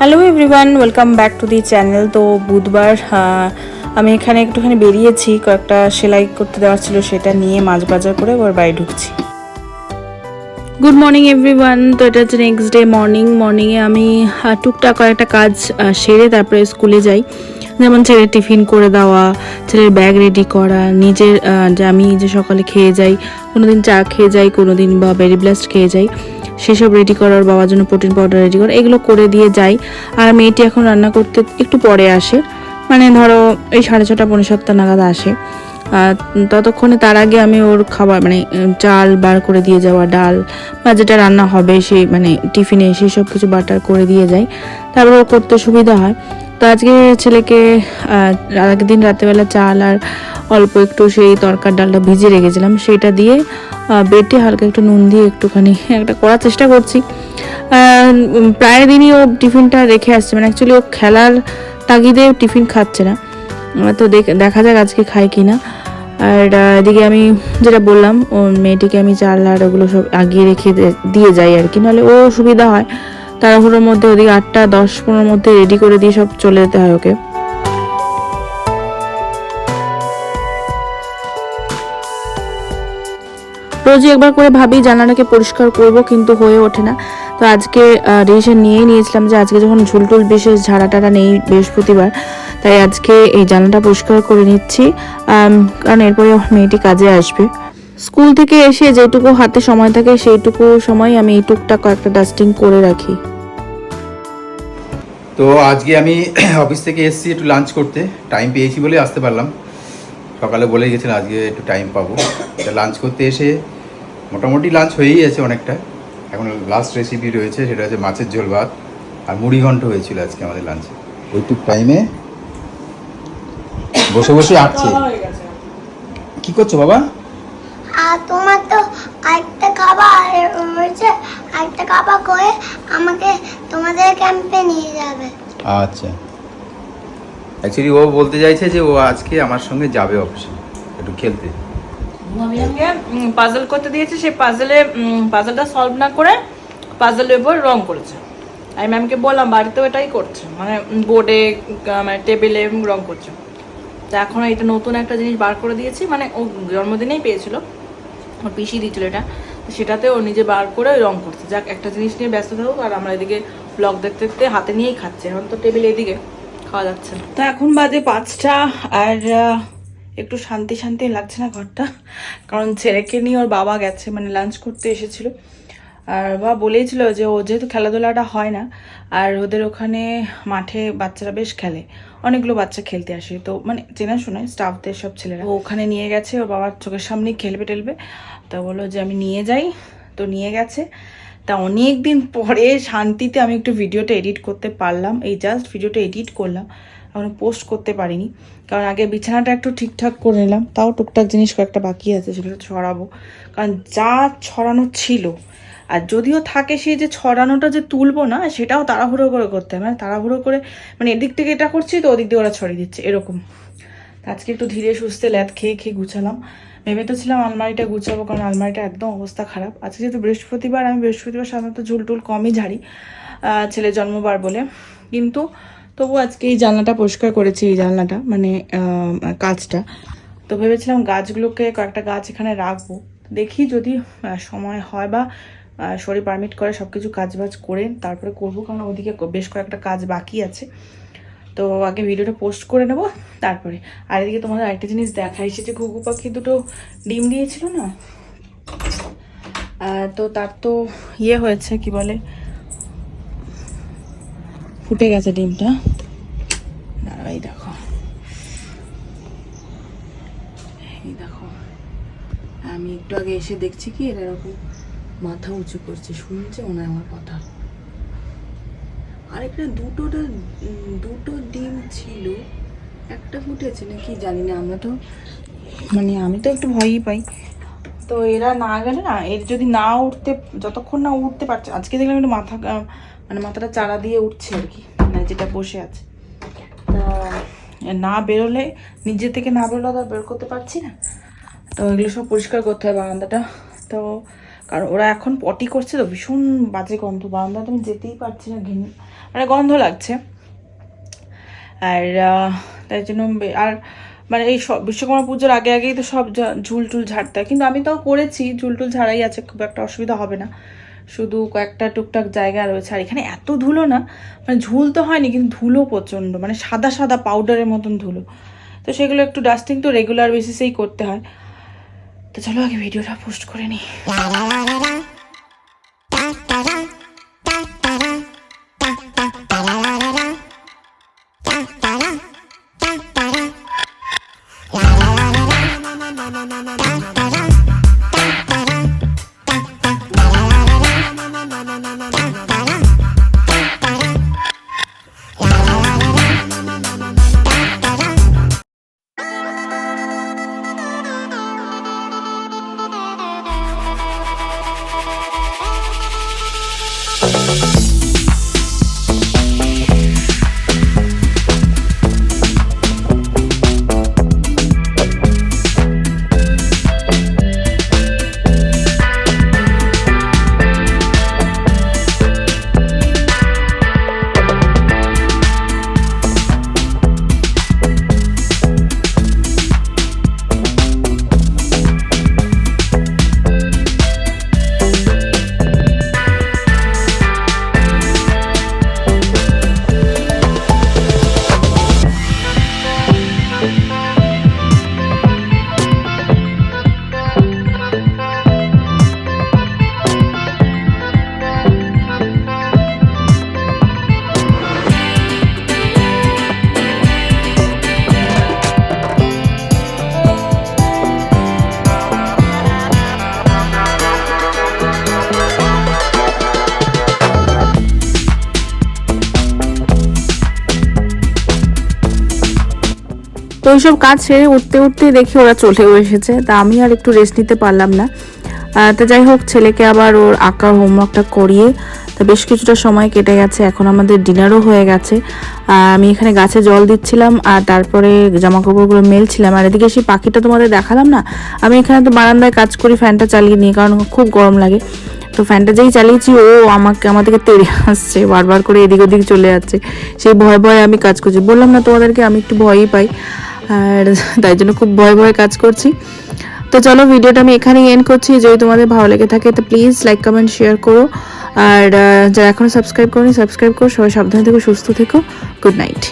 Hello everyone, welcome back to the channel. তো বুধবার আমি এখানে একটুখানি বেরিয়েছি, কয়েকটা সেলাই করতে দেওয়ার ছিল, সেটা নিয়ে মাছ বাজার করে আবার বাড়ি ঢুকছি। Good morning everyone. তো এটা হচ্ছে নেক্সট ডে মর্নিংয়ে আমি টুকটাক কয়েকটা কাজ সেরে তারপরে স্কুলে যাই। যেমন ছেলের টিফিন করে দেওয়া, ছেলের ব্যাগ রেডি করা, নিজের যে আমি যে সকালে খেয়ে যাই, কোনোদিন চা খেয়ে যাই, কোনোদিন বা বেরি ব্লাস্ট খেয়ে যাই, সেসব রেডি করার, বাবার জন্য প্রোটিন পাউডার রেডি করা, এগুলো করে দিয়ে যাই। আর মেয়েটি এখন রান্না করতে একটু পরে আসে, মানে ধরো এই 6:30 পৌনে 7 নাগাদ আসে। ততক্ষণে তার আগে আমি ওর খাবার মানে চাল বার করে দিয়ে যাওয়া, ডাল বা যেটা রান্না হবে সেই মানে টিফিনে সেই সব কিছু বাটার করে দিয়ে যাই, তারপর ওর করতে সুবিধা হয়। তো আজকে ছেলেকে আগের দিন রাতেবেলা চাল আর অল্প একটু সেই তরকার ডালটা ভিজিয়ে রেখেছিলাম, সেটা দিয়ে বেটে হালকা একটু নুন দিয়ে একটুখানি একটা করার চেষ্টা করছি। প্রায় দিনই ও টিফিনটা রেখে আসছে, মানে অ্যাকচুয়ালি ও খেলার তাগিদে টিফিন খাচ্ছে না। তো দেখা যাক আজকে খায় কি না। আর এদিকে আমি যেটা বললাম, ও মেয়েটিকে আমি চাল আর ওগুলো সব আগিয়ে রেখে দিয়ে যাই আর কি, নাহলে ও সুবিধা হয় তাড়াহুড়োর মধ্যে। ওদিকে 8টা 10-15 মধ্যে রেডি করে দিয়ে সব চলে যেতে হয় ওকে। রোজই একবার করে ভাবি জানালাটাকে পরিষ্কার করব, কিন্তু হয়ে ওঠে না। তো আজকে ডিসিশন নিয়েছিলাম যে আজকে যখন ঝুলটুল বিশেষ ঝাড়াটারা নেই বৃহস্পতিবার, তাই আজকে এই জানালাটা পরিষ্কার করে নিচ্ছি, কারণ এরপরে মেয়েটি কাজে আসবে। স্কুল থেকে এসে যেটুকু হাতে সময় থাকে সেইটুকু সময় আমি এই টুকটাক কয়েকটা ডাস্টিং করে রাখি। তো আজকে আমি অফিস থেকে এসেছি একটু লাঞ্চ করতে, টাইম পেয়েছি বলে আসতে পারলাম। সকালে বলে গেছিলাম আজকে একটু টাইম পাবো, লাঞ্চ করতে এসে মোটামুটি লাঞ্চ হয়েই আছে অনেকটা। এখন লাস্ট রেসিপি রয়েছে, সেটা হচ্ছে মাছের ঝোল ভাত আর মুড়ি ঘন্ট হয়েছিল আজকে আমাদের লাঞ্চে। ওইটুক টাইমে বসে বসে আঁটছে। কি করছো বাবা? আর তোমার তো আরেকটা খাবার হয়েছে, আরেকটা খাবার করে আমাকে তোমাদের ক্যাম্পে নিয়ে যাবে। আচ্ছা, অ্যাকচুয়ালি ও বলতে চাইছে যে ও আজকে আমার সঙ্গে যাবে অফিসে একটু খেলতে। আমি আমাকে পাজল করতে দিয়েছি, সেই পাজলটা সলভ না করে পাজলের উপর রং করেছে। আমি ম্যামকে বললাম বাড়িতেও এটাই করছে, মানে বোর্ডে মানে টেবিলে রং করছে। তো এখন এটা নতুন একটা জিনিস বার করে দিয়েছি, মানে ও জন্মদিনেই পেয়েছিল, ওর পিসি দিয়েছিল এটা, সেটাতে ও নিজে বার করে রং করছে। যাক, একটা জিনিস নিয়ে ব্যস্ত থাকুক, আর আমরা এদিকে ব্লগ দেখতে দেখতে হাতে নিয়েই খাচ্ছি। এখন তো টেবিলে এদিকে খাওয়া যাচ্ছে। তো এখন বাজে 5টা, আর একটু শান্তি শান্তি লাগছে না ঘরটা, কারণ ছেলেকে নিয়ে ওর বাবা গেছে, মানে লাঞ্চ করতে এসেছিল। আর বাবা বলেইছিল যে ও যেহেতু খেলাধুলাটা হয় না, আর ওদের ওখানে মাঠে বাচ্চারা বেশ খেলে, অনেকগুলো বাচ্চা খেলতে আসে, তো মানে চেনাশোনায় স্টাফদের সব ছেলেরা, ও ওখানে নিয়ে গেছে, ওর বাবার চোখের সামনেই খেলবে টেলবে। তা বললো যে আমি নিয়ে যাই, তো নিয়ে গেছে। তা অনেক দিন পরে শান্তিতে আমি একটু ভিডিওটা এডিট করতে পারলাম, এই জাস্ট ভিডিওটা এডিট করলাম, এখন পোস্ট করতে পারিনি, কারণ আগে বিছানাটা একটু ঠিকঠাক করে নিলাম, তাও টুকটাক জিনিস কয়েকটা বাকি আছে, সেগুলো ছড়াবো, কারণ যা ছড়ানো ছিল। আর যদিও থাকে সেই যে ছড়ানোটা যে তুলবো না, সেটাও তাড়াহুড়ো করে করতে হয়, মানে তাড়াহুড়ো করে, মানে এদিক থেকে এটা করছি তো ওদিক দিয়ে ওরা ছড়িয়ে দিচ্ছে এরকম। আজকে একটু ধীরে সুস্থে ল্যাদ খেয়ে খেয়ে গুছালাম। ভেবে তো ছিলাম আলমারিটা গুছাবো, কারণ আলমারিটা একদম অবস্থা খারাপ। আজকে যেহেতু বৃহস্পতিবার, আমি বৃহস্পতিবার সাধারণত ঝুলটুল কমই ঝাড়ি, ছেলের জন্মবার বলে, কিন্তু তবু আজকে এই জানলাটা পরিষ্কার করেছি, এই জানলাটা মানে কাজটা। তো ভেবেছিলাম গাছগুলোকে, কয়েকটা গাছ এখানে রাখবো, দেখি যদি সময় হয় বা শরীর পারমিট করে সব কিছু কাজবাজ করে তারপরে করবো, কারণ ওদিকে বেশ কয়েকটা কাজ বাকি আছে। তো আগে ভিডিওটা পোস্ট করে নেব তারপরে। আর এদিকে তোমাদের আরেকটা জিনিস দেখাই, সে যে ঘুঘু পাখি দুটো ডিম দিয়েছিল না, তো তার তো ইয়ে হয়েছে, কি বলে, ফুটে গেছে ডিমটা। এই দেখো, এই দেখো, আমি একটু আগে এসে দেখছি কি এরা এরকম মাথা উঁচু করছে, শুনছে মনে হয় আমার কথা। আর এখানে দুটো ডিম ছিল, একটা ফুটেছে নাকি জানি না, আমরা তো মানে আমি তো একটু ভয়ই পাই। তো এরা না গেলে না, এর যদি না উঠতে, যতক্ষণ না উঠতে পারছে, আজকে দেখলাম একটু মানে মাথাটা চারা দিয়ে উঠছে আর কি, মানে যেটা বসে আছে। তা না বেরোলে, নিজে থেকে না বেরোলে তো বের করতে পারছি না, তো এগুলো সব পরিষ্কার করতে হয় বারান্দাটা। তো কারণ ওরা এখন পটি করছে তো ভীষণ বাজে গন্ধ, বারান্দাটা আমি যেতেই পারছি না, মানে গন্ধ লাগছে। আর তাই জন্য আর মানে এই সব বিশ্বকর্মা পুজোর আগে আগেই তো সব ঝুল টুল ঝাড়তে হয়, কিন্তু আমি তাও করেছি, ঝুল টুল ঝাড়াই আছে, খুব একটা অসুবিধা হবে না, শুধু কয়েকটা টুকটাক জায়গা রয়েছে। আর এখানে এত ধুলো না, মানে ঝুল তো হয়নি কিন্তু ধুলো প্রচণ্ড, মানে সাদা সাদা পাউডারের মতন ধুলো, তো সেগুলো একটু ডাস্টিং তো রেগুলার বেসিসেই করতে হয়। তো চলো আগে ভিডিওটা পোস্ট করে নিই। তো এইসব কাজ সেরে উঠতে উঠতে দেখি ওরা চলেও এসেছে, তা আমি আর একটু রেস্ট নিতে পারলাম না। তো যাই হোক, ছেলেকে আবার ওর আঁকার হোমওয়ার্কটা করিয়ে তো বেশ কিছুটা সময় কেটে গেছে, এখন আমাদের ডিনারও হয়ে গেছে। আমি এখানে গাছে জল দিচ্ছিলাম আর তারপরে জামা কাপড়গুলো মেলছিলাম, আর এদিকে সেই পাখিটা তোমাদের দেখালাম না, আমি এখানে তো বারান্দায় কাজ করি ফ্যানটা চালিয়ে নিই, কারণ খুব গরম লাগে। তো ফ্যানটা যেই চালিয়েছি ও আমাদেরকে তেড়ে আসছে, বারবার করে এদিক ওদিক চলে যাচ্ছে, সেই ভয়ে ভয়ে আমি কাজ করছি। বললাম না তোমাদেরকে আমি একটু ভয়ই পাই, আর তাই জন্য খুব ভয়ে ভয়ে কাজ করছি। তো চলো ভিডিওটা আমি এখানেই এন্ড করছি। যদি তোমাদের ভালো লেগে থাকে তো প্লিজ লাইক কমেন্ট শেয়ার করো, আর যারা এখনো সাবস্ক্রাইব করোনি সাবস্ক্রাইব করো। সবাই সাবধানে থেকো, সুস্থ থেকো, গুড নাইট।